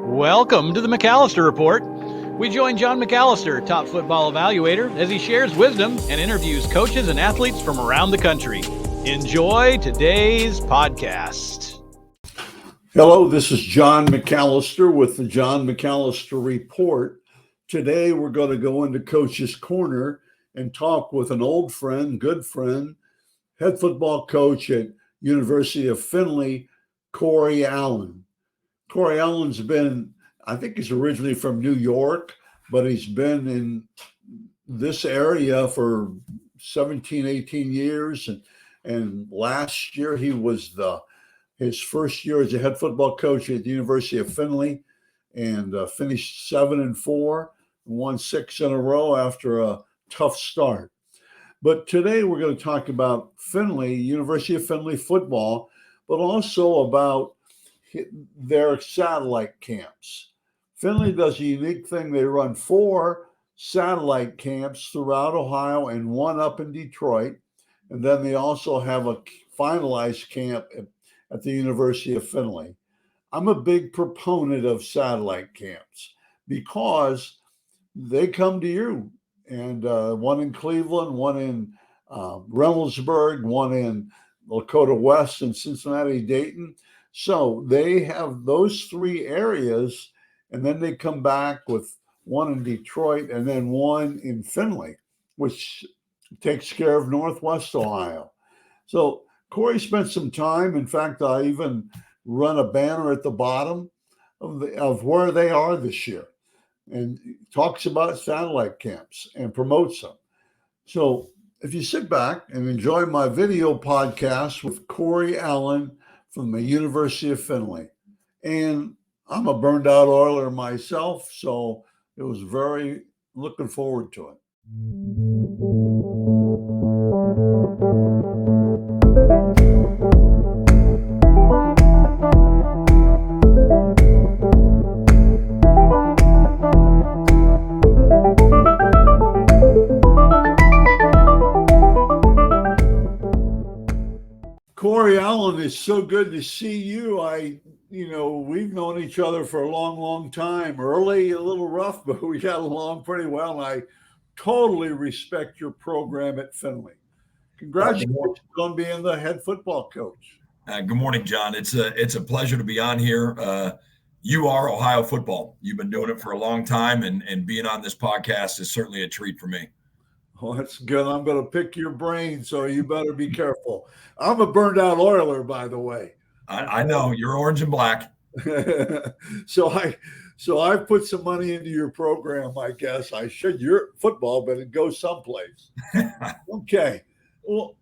Welcome to the McAllister Report. We join John McAllister, top football evaluator, as he shares wisdom and interviews coaches and athletes from around the country. Enjoy today's podcast. Hello, this is John McAllister with the John McAllister Report. Today we're going to go into Coach's Corner and talk with an old friend, good friend, head football coach at University of Findlay, Kory Allen. Kory Allen's been, I think he's originally from New York, but he's been in this area for 17, 18 years. And last year he was his first year as a head football coach at the University of Findlay, and finished 7-4, won 6 in a row after a tough start. But today we're going to talk about Findlay, University of Findlay football, but also about their satellite camps. Findlay does a unique thing. They run 4 satellite camps throughout Ohio and 1 up in Detroit. And then they also have a finalized camp at the University of Findlay. I'm a big proponent of satellite camps because they come to you. And 1 in Cleveland, 1 in Reynoldsburg, 1 in Lakota West, and Cincinnati, Dayton. So they have those 3 areas, and then they come back with 1 in Detroit and then 1 in Findlay, which takes care of Northwest Ohio. So Kory spent some time. In fact, I even run a banner at the bottom of where they are this year, and talks about satellite camps and promotes them. So if you sit back and enjoy my video podcast with Kory Allen from the University of Findlay. And I'm a burned out Oiler myself, so it was very looking forward to it. Kory Allen, it's so good to see you. We've known each other for a long, long time. Early, a little rough, but we got along pretty well. And I totally respect your program at Findlay. Congratulations on being the head football coach. Good morning, John. It's a pleasure to be on here. You are Ohio football. You've been doing it for a long time, and being on this podcast is certainly a treat for me. Well, that's good. I'm going to pick your brain, so you better be careful. I'm a burned out Oiler, by the way. I know you're orange and black. So I've put some money into your program. I guess I should. Your football, but it goes someplace. Okay. Well,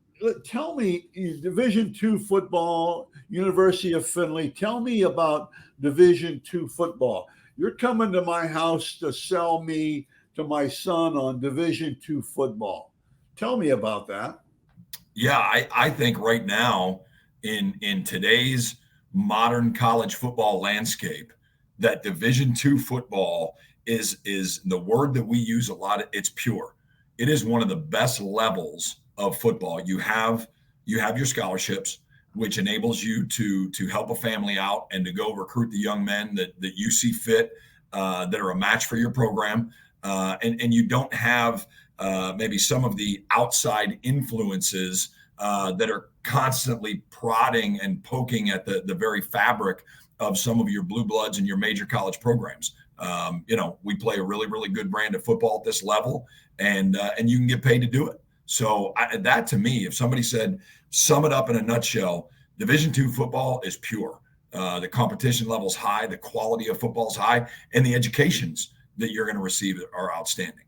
tell me, Division II football, University of Findlay. Tell me about Division II football. You're coming to my house to sell me to my son on Division II football. Tell me about that. Yeah, I think right now in today's modern college football landscape, that Division II football is the word that we use a lot. It's pure. It is one of the best levels of football. You have your scholarships, which enables you to help a family out and to go recruit the young men that you see fit, that are a match for your program. And you don't have maybe some of the outside influences that are constantly prodding and poking at the very fabric of some of your blue bloods and your major college programs. We play a really, really good brand of football at this level, and you can get paid to do it. So that to me, if somebody said, sum it up in a nutshell, Division II football is pure. The competition level's high, the quality of football is high, and the educations that you're going to receive are outstanding.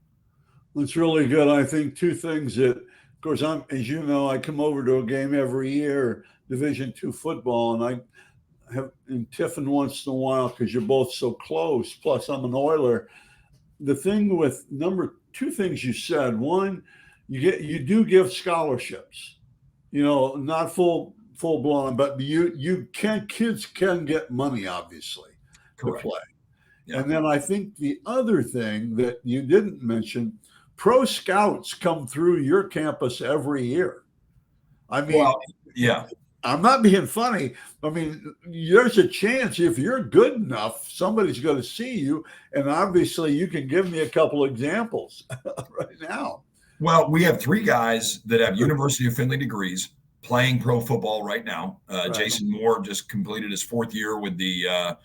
That's really good. I think 2 things that, of course, as you know, I come over to a game every year, Division II football, and I have in Tiffin once in a while because you're both so close. Plus, I'm an Oiler. The thing with 2 things you said. One, you do give scholarships. Not full blown, but kids can get money, obviously. Correct. To play. Yeah. And then I think the other thing that you didn't mention, pro scouts come through your campus every year. I mean, yeah. I'm not being funny. I mean, there's a chance if you're good enough, somebody's going to see you. And obviously, you can give me a couple examples right now. Well, we have three guys that have University of Findlay degrees playing pro football right now. Right. Jason Moore just completed his fourth year with the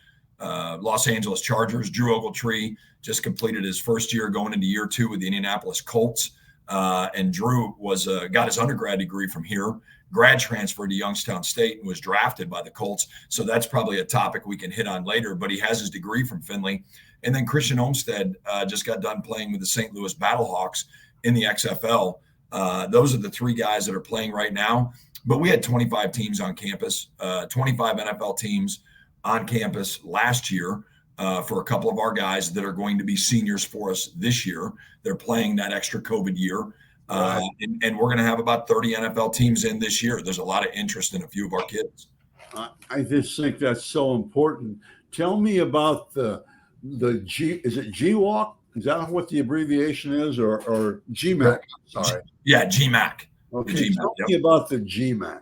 Los Angeles Chargers. Drew Ogletree just completed his first year going into year two with the Indianapolis Colts. And Drew got his undergrad degree from here, grad transferred to Youngstown State, and was drafted by the Colts. So that's probably a topic we can hit on later, but he has his degree from Findlay. And then Christian Olmstead just got done playing with the St. Louis Battlehawks in the XFL. Those are the three guys that are playing right now. But we had 25 teams on campus, 25 NFL teams on campus last year for a couple of our guys that are going to be seniors for us this year. They're playing that extra COVID year. And we're going to have about 30 NFL teams in this year. There's a lot of interest in a few of our kids. I just think that's so important. Tell me about the G. Is it GWAC? Is that what the abbreviation is, or GMAC? Sorry. Yeah, GMAC. Okay. GMAC, Tell me about the GMAC.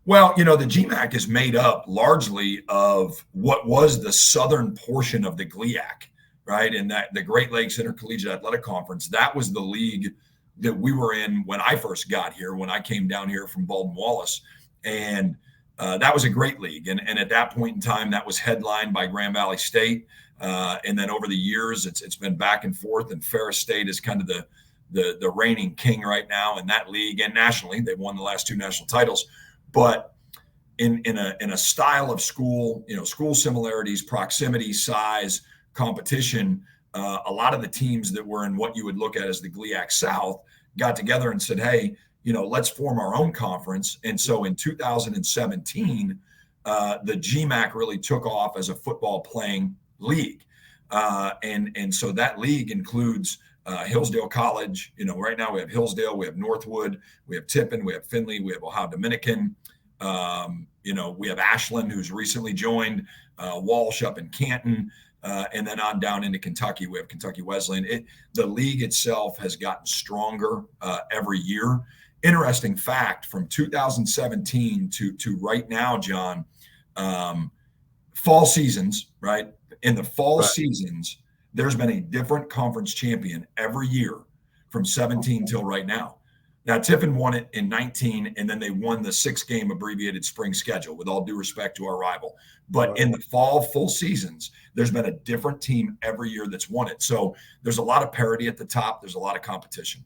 Well, the GMAC is made up largely of what was the southern portion of the GLIAC, right? And that the Great Lakes Intercollegiate Athletic Conference, that was the league that we were in when I first got here, when I came down here from Baldwin Wallace. And that was a great league. And at that point in time, that was headlined by Grand Valley State. And then over the years, it's been back and forth. And Ferris State is kind of the reigning king right now in that league, and nationally. They've won the last two national titles. But in a style of school, school similarities, proximity, size, competition, a lot of the teams that were in what you would look at as the GLIAC South got together and said, hey, let's form our own conference. And so in 2017, the GMAC really took off as a football playing league. And so that league includes Hillsdale College. Right now we have Hillsdale, we have Northwood, we have Tippin, we have Findlay, we have Ohio Dominican. We have Ashland, who's recently joined, Walsh up in Canton, and then on down into Kentucky. We have Kentucky Wesleyan. The league itself has gotten stronger every year. Interesting fact, from 2017 to right now, John, fall seasons, right? In the fall seasons, there's been a different conference champion every year from 17 till right now. Now, Tiffin won it in 19, and then they won the 6-game abbreviated spring schedule, with all due respect to our rival. But in the fall full seasons, there's been a different team every year that's won it. So there's a lot of parity at the top. There's a lot of competition.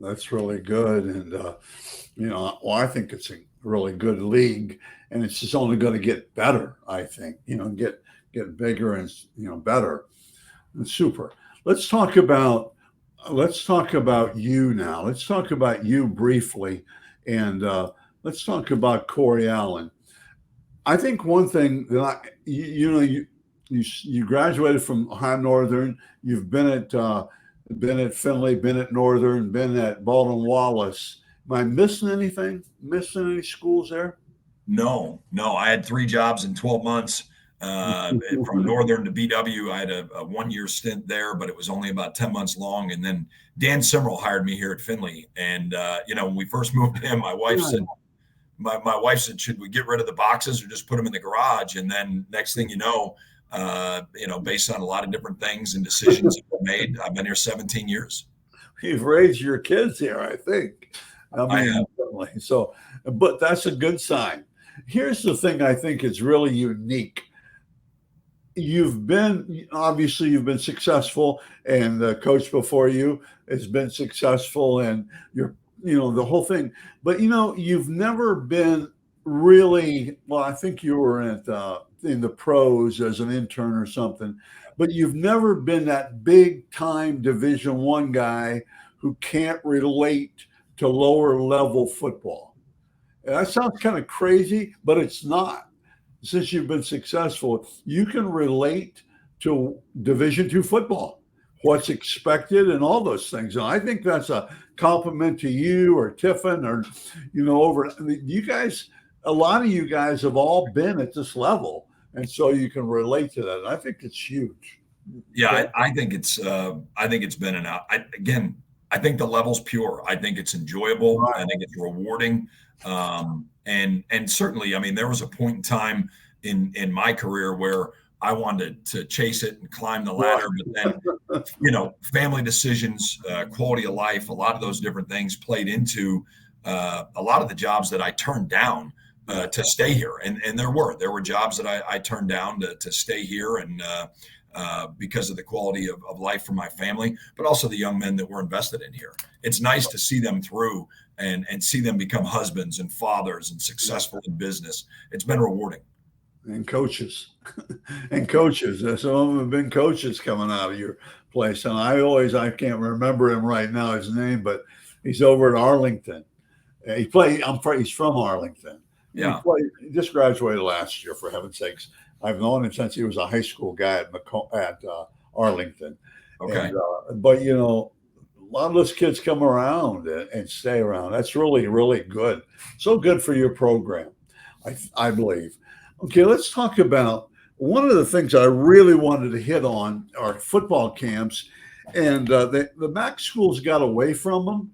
That's really good. And, I think it's a really good league, and it's just only going to get better, I think, get bigger and, better. And super. Let's talk about you now. Let's talk about you briefly, and let's talk about Kory Allen. I think one thing that you graduated from Ohio Northern. You've been at Findlay, been at Northern, been at Baldwin Wallace. Am I missing anything? Missing any schools there? No. I had 3 jobs in 12 months. From Northern to BW, I had a 1-year stint there, but it was only about 10 months long. And then Dan Simmerl hired me here at Findlay. And, when we first moved in, my wife said, should we get rid of the boxes or just put them in the garage? And then next thing you know, based on a lot of different things and decisions that were made, I've been here 17 years. You've raised your kids here, I think. I have. So, but that's a good sign. Here's the thing I think is really unique. You've been successful, and the coach before you has been successful, and you're, the whole thing. But, you've never been really, well, I think you were in the pros as an intern or something, but you've never been that big time Division I guy who can't relate to lower level football. And that sounds kind of crazy, but it's not. Since you've been successful, you can relate to Division II football, what's expected and all those things. And I think that's a compliment to you or Tiffin or, over you guys. A lot of you guys have all been at this level. And so you can relate to that. And I think it's huge. Yeah, I think it's been I think the level's pure. I think it's enjoyable. Right. I think it's rewarding. And certainly, I mean, there was a point in time in my career where I wanted to chase it and climb the ladder, but then, family decisions, quality of life, a lot of those different things played into a lot of the jobs that I turned down to stay here. And there were jobs that I turned down to stay here, and because of the quality of life for my family, but also the young men that were invested in here. It's nice to see them through and see them become husbands and fathers and successful in business. It's been rewarding. And coaches. And coaches. Some of them have been coaches coming out of your place. And I can't remember him right now, his name, but he's over at Arlington. He's from Arlington. Yeah. He just graduated last year, for heaven's sakes. I've known him since he was a high school guy at Arlington. Okay. But, a lot of those kids come around and stay around. That's really, really good. So good for your program, I believe. Okay, let's talk about one of the things I really wanted to hit on are football camps. And the MAC schools got away from them.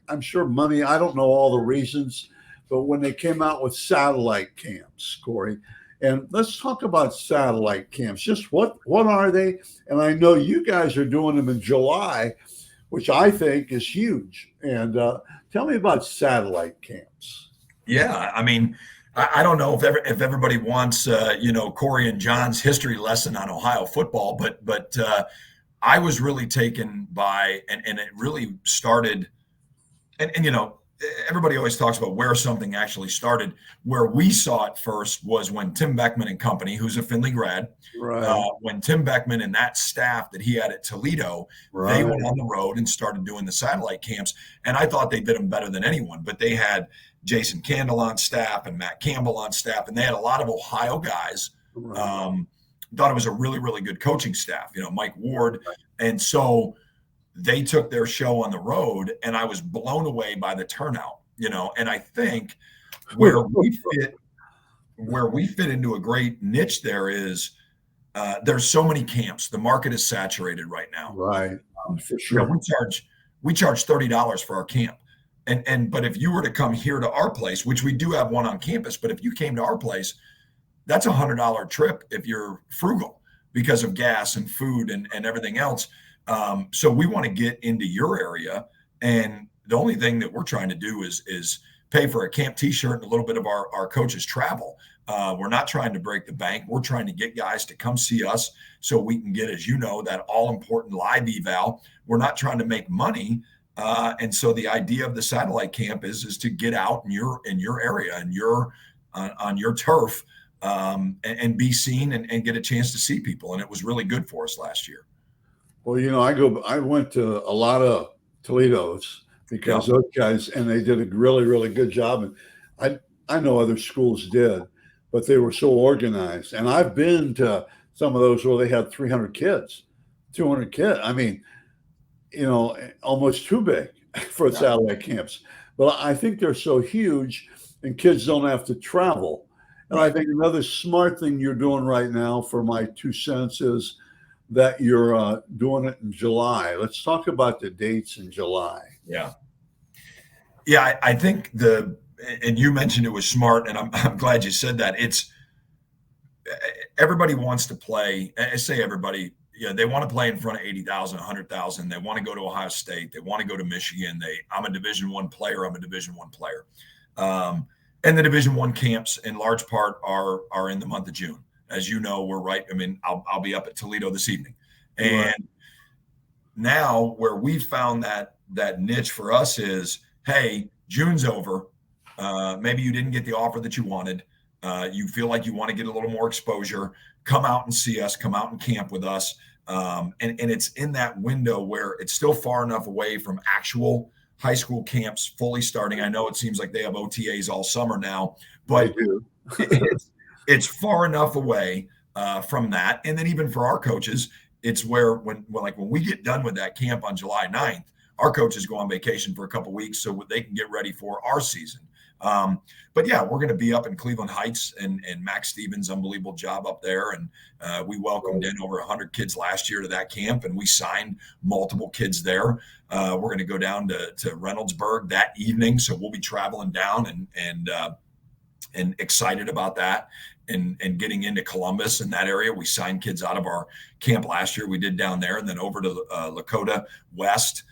I'm sure money, I don't know all the reasons, but when they came out with satellite camps, Kory, and let's talk about satellite camps. Just what are they? And I know you guys are doing them in July, which I think is huge. And tell me about satellite camps. Yeah, I mean, I don't know if everybody wants Kory and John's history lesson on Ohio football, but I was really taken by, and it really started, and everybody always talks about where something actually started. Where we saw it first was when Tim Beckman and company, who's a Findlay grad, right. When Tim Beckman and that staff that he had at Toledo, right. They went on the road and started doing the satellite camps. And I thought they did them better than anyone, but they had Jason Candle on staff and Matt Campbell on staff, and they had a lot of Ohio guys. Right. Thought it was a really, really good coaching staff, Mike Ward. And so they took their show on the road, and I was blown away by the turnout, and I think where we fit into a great niche there is there's so many camps. The market is saturated right now. Right. For sure. We charge $30 for our camp. But if you were to come here to our place, which we do have one on campus, but if you came to our place, that's $100 trip if you're frugal because of gas and food and everything else. So we want to get into your area, and the only thing that we're trying to do is pay for a camp T-shirt and a little bit of our coaches' travel. We're not trying to break the bank. We're trying to get guys to come see us so we can get, as you know, that all-important live eval. We're not trying to make money. And so the idea of the satellite camp is to get out in your area and on your turf and be seen and get a chance to see people. And it was really good for us last year. Well, I went to a lot of Toledo's because those guys, and they did a really, really good job. And I know other schools did, but they were so organized. And I've been to some of those where they had 300 kids, 200 kids. I mean, almost too big for satellite camps. But I think they're so huge and kids don't have to travel. And I think another smart thing you're doing right now, for my 2 cents, is that you're doing it in July. Let's talk about the dates in July. Yeah, I think and you mentioned it was smart, and I'm glad you said that. It's everybody wants to play. I say everybody. They want to play in front of 80,000, 100,000. They want to go to Ohio State. They want to go to Michigan. I'm a Division I player. I'm a Division I player. And the Division I camps, in large part, are in the month of June. As you know, we're right. I mean, I'll be up at Toledo this evening. And now where we found that niche for us is, hey, June's over. Maybe you didn't get the offer that you wanted. You feel like you want to get a little more exposure. Come out and see us. Come out and camp with us. And it's in that window where it's still far enough away from actual high school camps fully starting. I know it seems like they have OTAs all summer now, but it's far enough away from that. And then even for our coaches, it's where when we get done with that camp on July 9th, our coaches go on vacation for a couple of weeks so they can get ready for our season. But yeah, we're going to be up in Cleveland Heights, and Max Stevens' unbelievable job up there. And we welcomed in over 100 kids last year to that camp, and we signed multiple kids there. We're going to go down to Reynoldsburg that evening, so we'll be traveling down and excited about that. And getting into Columbus in that area. We signed kids out of our camp last year. We did down there, and then over to Lakota West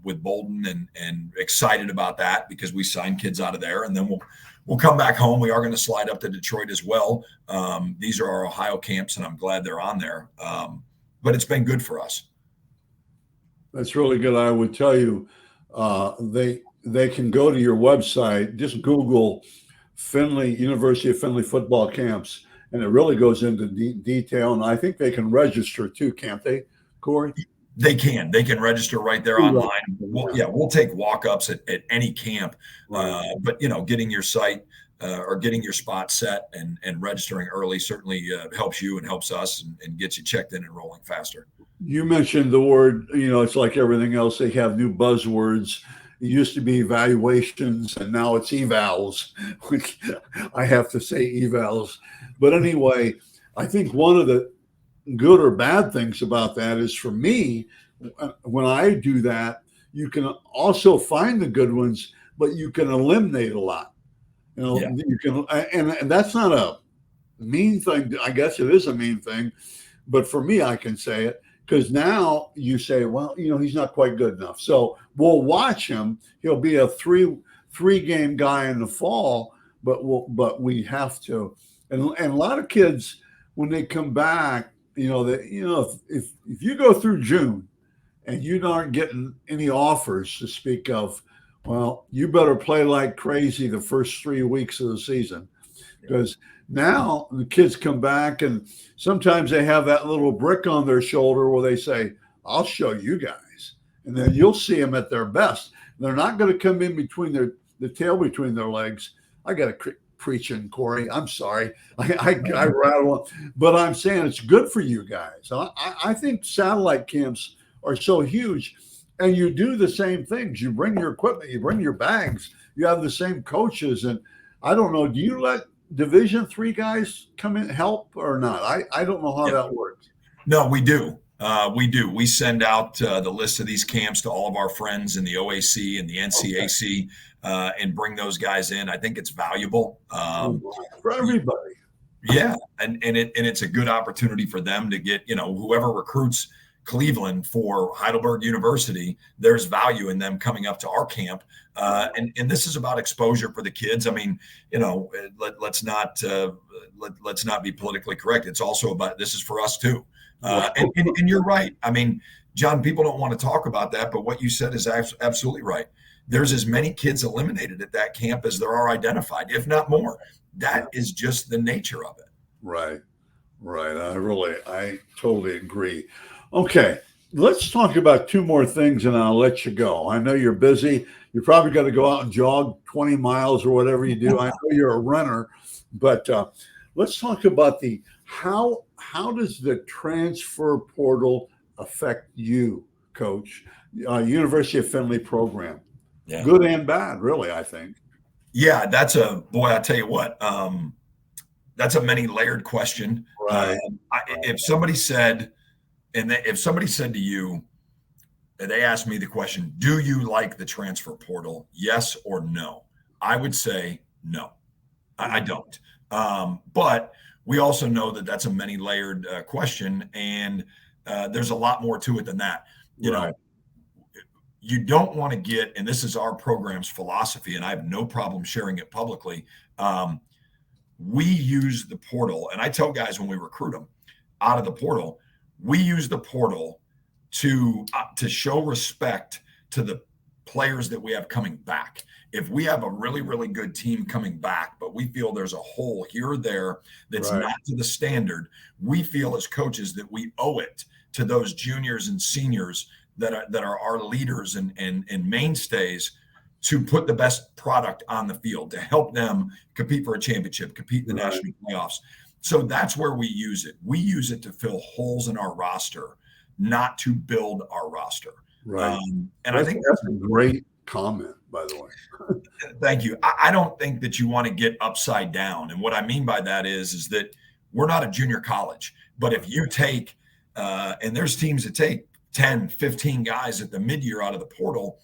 with Bolden, and excited about that because we signed kids out of there. And then we'll come back home. We are going to slide up to Detroit as well. These are our Ohio camps, and I'm glad they're on there. But it's been good for us. That's really good. I would tell you, they can go to your website, just Google Findlay, University of Findlay football camps, and it really goes into detail. And I think they can register too, can't they, Kory? They can register right there online. We'll take walk-ups at any camp, but getting your site or getting your spot set and registering early certainly helps you and helps us and gets you checked in and rolling faster. You mentioned the word, it's like everything else. They have new buzzwords. It used to be evaluations, and now it's evals. I have to say evals. But anyway, I think one of the good or bad things about that is, for me, when I do that, you can also find the good ones, but you can eliminate a lot. You can, and that's not a mean thing. I guess it is a mean thing, but for me, I can say it. Because now you say, well, he's not quite good enough. So we'll watch him. He'll be a three game guy in the fall, but we have to. And a lot of kids, when they come back, if you go through June and you aren't getting any offers to speak of, well, you better play like crazy the first 3 weeks of the season, because now the kids come back, and sometimes they have that little brick on their shoulder where they say, I'll show you guys. And then you'll see them at their best. They're not going to come in between the tail between their legs. I got to preach in, Kory. I'm sorry. I rattle on. But I'm saying it's good for you guys. I think satellite camps are so huge. And you do the same things. You bring your equipment. You bring your bags. You have the same coaches. And I don't know, do you let Division III guys come in help or not? I don't know how that works. No, we do. We send out the list of these camps to all of our friends in the OAC and the NCAC, and bring those guys in. I think it's valuable for everybody. Yeah, and it's a good opportunity for them to get whoever recruits Cleveland for Heidelberg University. There's value in them coming up to our camp. And this is about exposure for the kids. I mean, let's not be politically correct. It's also about, this is for us too. And you're right. I mean, John, people don't want to talk about that, but what you said is absolutely right. There's as many kids eliminated at that camp as there are identified, if not more. That is just the nature of it. Right. I totally agree. Okay. Let's talk about two more things and I'll let you go. I know you're busy. You probably got to go out and jog 20 miles or whatever you do. I know you're a runner, but let's talk about how does the transfer portal affect you, Coach? University of Findlay program, good and bad, really, I think. Yeah, I tell you what, that's a many layered question. Right. If somebody said to you, they asked me the question, do you like the transfer portal? Yes or no? I would say no, I don't. But we also know that that's a many layered question. And there's a lot more to it than that. You know, you don't want to get, and this is our program's philosophy, and I have no problem sharing it publicly. We use the portal, and I tell guys when we recruit them out of the portal, we use the portal to show respect to the players that we have coming back. If we have a really, really good team coming back, but we feel there's a hole here or there that's not to the standard, we feel as coaches that we owe it to those juniors and seniors that are our leaders and mainstays to put the best product on the field, to help them compete for a championship, compete in the national playoffs. So that's where we use it. We use it to fill holes in our roster, not to build our roster. Right. And I think that's a great comment, by the way. Thank you. I don't think that you want to get upside down. And what I mean by that is that we're not a junior college. But if you take, and there's teams that take 10, 15 guys at the mid-year out of the portal,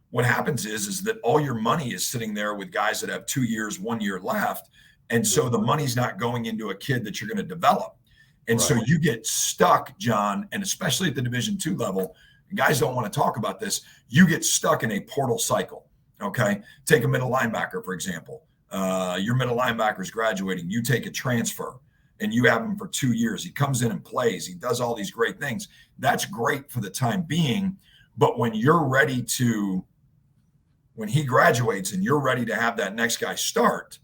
what happens is that all your money is sitting there with guys that have 2 years, 1 year left. And so the money's not going into a kid that you're going to develop. And so you get stuck, John, and especially at the Division II level, guys don't want to talk about this. You get stuck in a portal cycle. Okay. Take a middle linebacker, for example. Your middle linebacker is graduating. You take a transfer and you have him for 2 years. He comes in and plays. He does all these great things. That's great for the time being. But when he graduates and you're ready to have that next guy start,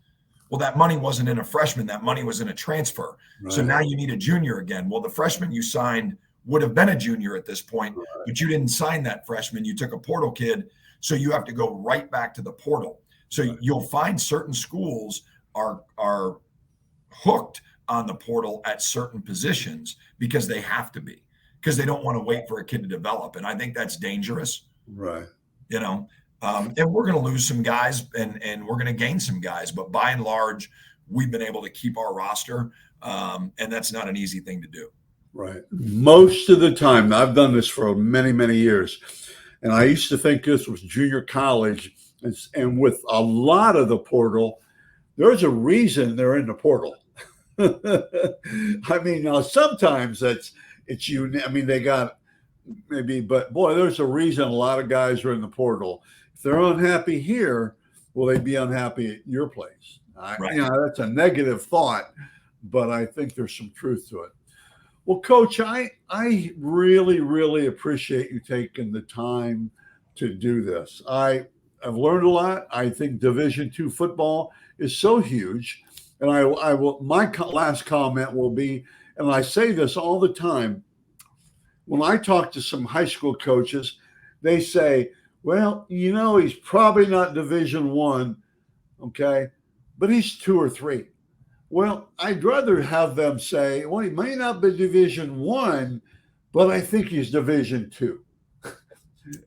well, that money wasn't in a freshman. That money was in a transfer. Right. So now you need a junior again. Well, the freshman you signed would have been a junior at this point, but you didn't sign that freshman. You took a portal kid. So you have to go right back to the portal. So you'll find certain schools are hooked on the portal at certain positions because they have to be, because they don't want to wait for a kid to develop. And I think that's dangerous. Right. And we're going to lose some guys and we're going to gain some guys. But by and large, we've been able to keep our roster. And that's not an easy thing to do. Right. Most of the time, I've done this for many, many years. And I used to think this was junior college. And with a lot of the portal, there's a reason they're in the portal. I mean, now sometimes it's you. I mean, they got maybe, but boy, there's a reason a lot of guys are in the portal. If they're unhappy here, will they be unhappy at your place? That's a negative thought, but I think there's some truth to it. Well, Coach, I really, really appreciate you taking the time to do this. I've learned a lot. I think Division II football is so huge. And I will. My last comment will be, and I say this all the time, when I talk to some high school coaches, they say, well, he's probably not Division I, okay, but he's 2 or 3. Well, I'd rather have them say, well, he may not be Division I, but I think he's Division II.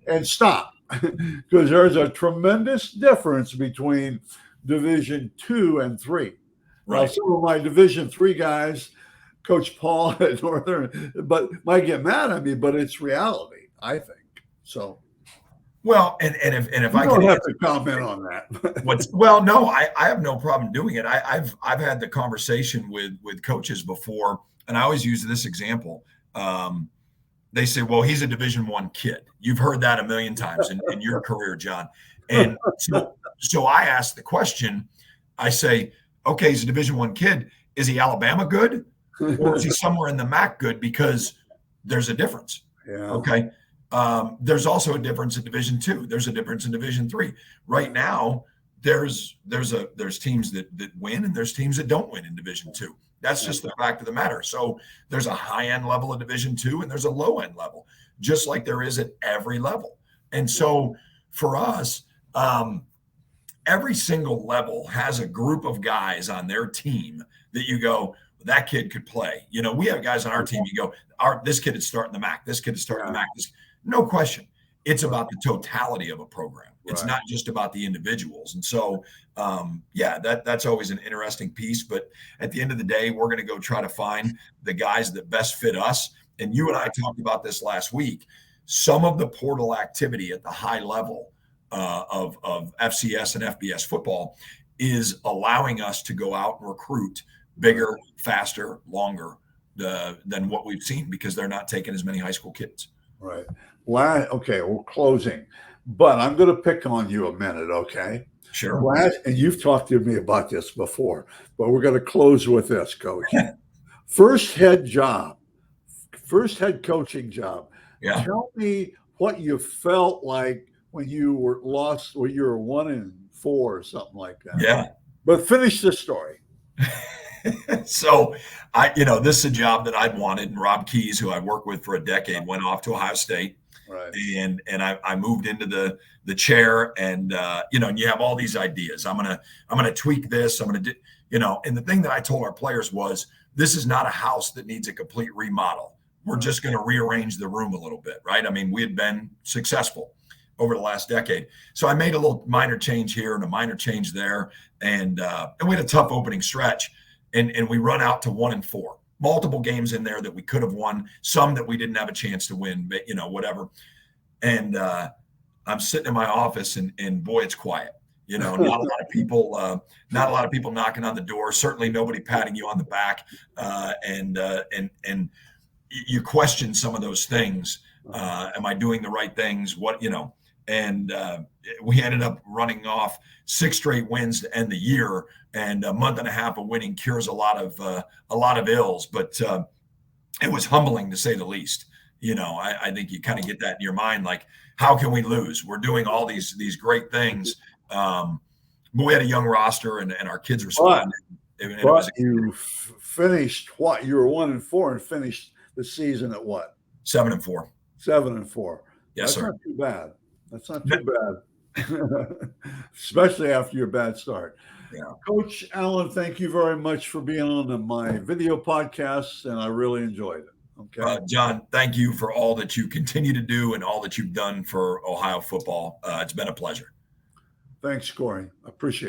And stop, because there's a tremendous difference between Division II and III. Right. Now, some of my Division III guys, Coach Paul at Northern, but might get mad at me, but it's reality, I think. So, well, and if I don't have to comment on that. No, I have no problem doing it. I've had the conversation with coaches before, and I always use this example. They say, well, he's a Division I kid. You've heard that a million times in your career, John. And so I ask the question, I say, okay, he's a Division I kid. Is he Alabama good? Or is he somewhere in the MAC good? Because there's a difference. Yeah. Okay. There's also a difference in Division II. There's a difference in Division III. Right now, there's teams that win and there's teams that don't win in Division II. That's just the fact of the matter. So there's a high-end level of Division II and there's a low-end level, just like there is at every level. And so for us, every single level has a group of guys on their team that you go, that kid could play. We have guys on our team, you go, this kid is starting the MAC. This kid is starting the MAC. No question. It's about the totality of a program. It's not just about the individuals. And so, that's always an interesting piece. But at the end of the day, we're going to go try to find the guys that best fit us. And you and I talked about this last week. Some of the portal activity at the high level of FCS and FBS football is allowing us to go out and recruit bigger, faster, longer than what we've seen because they're not taking as many high school kids. Right. Okay, we're closing, but I'm going to pick on you a minute, okay? Sure. And you've talked to me about this before, but we're going to close with this, Coach. First head coaching job. Yeah. Tell me what you felt like when you were lost, when you were 1-4 or something like that. Yeah. But finish the story. So this is a job that I'd wanted. And Rob Keys, who I worked with for a decade, went off to Ohio State. Right. And I moved into the chair and you have all these ideas. I'm gonna tweak this. I'm gonna do, and the thing that I told our players was, this is not a house that needs a complete remodel. We're just going to rearrange the room a little bit. Right. I mean, we had been successful. over the last decade. So I made a little minor change here and a minor change there, and we had a tough opening stretch, and we run out to 1-4. Multiple games in there that we could have won, some that we didn't have a chance to win, but whatever. And I'm sitting in my office, and boy, it's quiet. Not a lot of people, knocking on the door. Certainly, nobody patting you on the back, and you question some of those things. Am I doing the right things? And we ended up running off 6 straight wins to end the year, and a month and a half of winning cures a lot of ills. But it was humbling to say the least. I think you kind of get that in your mind, like, how can we lose? We're doing all these great things. But we had a young roster, and our kids responded. You finished what? You were 1-4 and finished the season at what? 7-4. 7-4. Yes, sir. Not too bad. That's not too bad, especially after your bad start. Yeah. Coach Allen, thank you very much for being on my video podcast, and I really enjoyed it. Okay, John, thank you for all that you continue to do and all that you've done for Ohio football. It's been a pleasure. Thanks, Kory. I appreciate it.